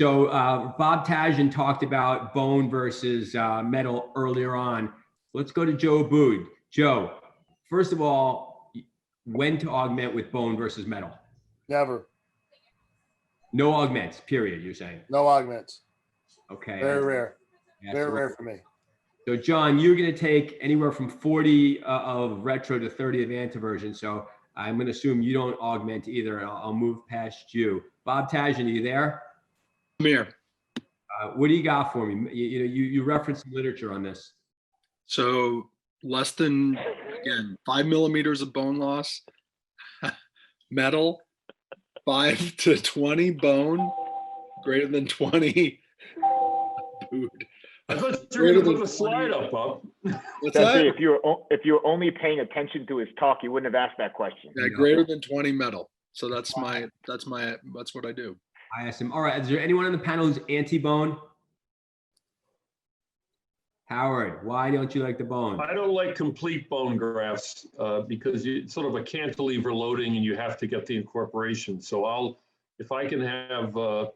So Bob Tajan talked about bone versus metal earlier on. Let's go to Joe Abboud. Joe, first of all, when to augment with bone versus metal? Never. No augments, period, you're saying? No augments. Okay. Very rare. Yeah, Very so, rare for me. So John, you're going to take anywhere from 40 of retro to 30 of antiversion. So I'm going to assume you don't augment either. I'll move past you. Bob Tajan, are you there? I'm here. What do you got for me? You referenced some literature on this. So less than, again, 5 millimeters of bone loss, metal, 5 to 20 bone, greater than 20 food. I thought you were going to put a slide up, Bob. What's that? If you were only paying attention to his talk, you wouldn't have asked that question. Yeah, greater than 20 metal. So that's what I do. I asked him. All right. Is there anyone on the panel who's anti-bone? Howard, why don't you like the bone? I don't like complete bone grafts because it's sort of a cantilever loading, and you have to get the incorporation. So if I can have a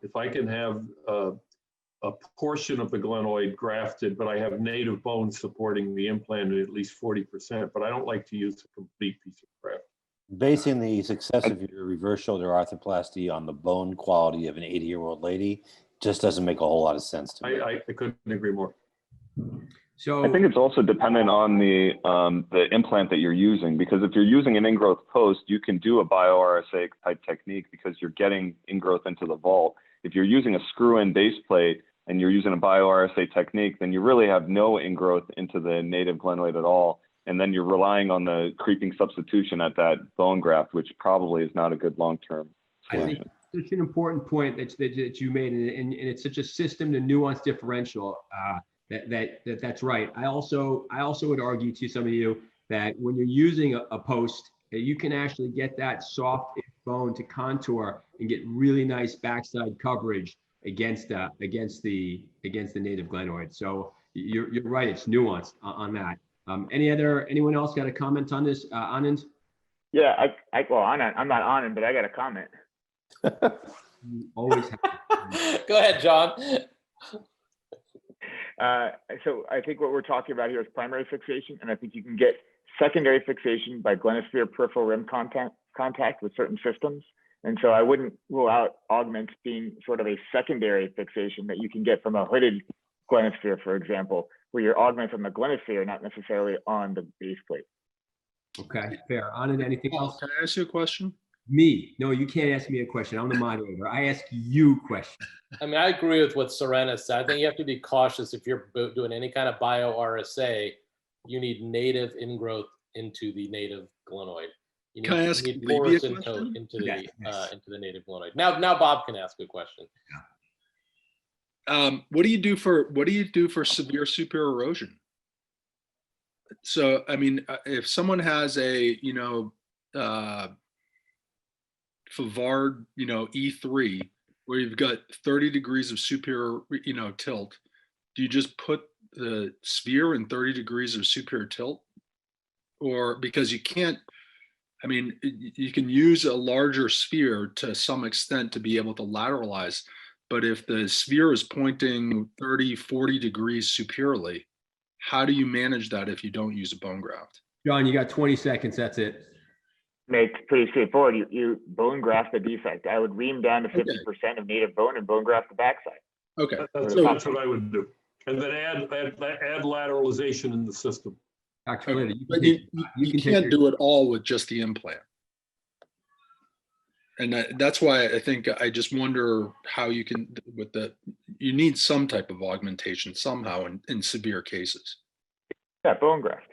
portion of the glenoid grafted, but I have native bone supporting the implant at least 40%. But I don't like to use a complete piece of graft. Basing the success of your reverse shoulder arthroplasty on the bone quality of an 80-year-old lady just doesn't make a whole lot of sense to me. I couldn't agree more. So I think it's also dependent on the implant that you're using, because if you're using an ingrowth post, you can do a bio-RSA type technique because you're getting ingrowth into the vault. If you're using a screw-in base plate and you're using a bio-RSA technique, then you really have no ingrowth into the native glenoid at all. And then you're relying on the creeping substitution at that bone graft, which probably is not a good long-term solution. I think such an important point that you made, and it's such a system to nuance differential. That's right. I also would argue to some of you that when you're using a post, you can actually get that soft bone to contour and get really nice backside coverage against the native glenoid. So you're right. It's nuanced on that. Anyone else got a comment on this, Anand? Yeah, I'm not Anand, but I got a comment. You always have. Go ahead, John. So I think what we're talking about here is primary fixation, and I think you can get secondary fixation by glenosphere peripheral rim contact with certain systems. And so I wouldn't rule out augments being sort of a secondary fixation that you can get from a hooded glenosphere, for example, where you're augmenting the glenosphere, not necessarily on the base plate. Okay, fair. Anand, anything else? Can I ask you a question? Me? No, you can't ask me a question. I'm the moderator. I ask you questions. I mean, I agree with what Serena said. I think you have to be cautious if you're doing any kind of bio-RSA. You need native ingrowth into the native glenoid. You need, Can I ask you need Libby a porous question? incoat into the Yes. into the native glenoid. Now Bob can ask a question. What do you do for severe superior erosion? So, I mean, if someone has a, Favard, E3, where you've got 30 degrees of superior, tilt, do you just put the sphere in 30 degrees of superior tilt? Or because you can't, I mean, you can use a larger sphere to some extent to be able to lateralize, but if the sphere is pointing 30, 40 degrees superiorly, how do you manage that if you don't use a bone graft? John, you got 20 seconds. That's it. It's pretty straightforward. You bone graft the defect. I would ream down to 50% of native bone and bone graft the backside. Okay. That's what I would do. And then add lateralization in the system. Actually, But you can't do it all with just the implant. And that's why I think I just wonder how you can, you need some type of augmentation somehow in severe cases. Yeah, bone graft.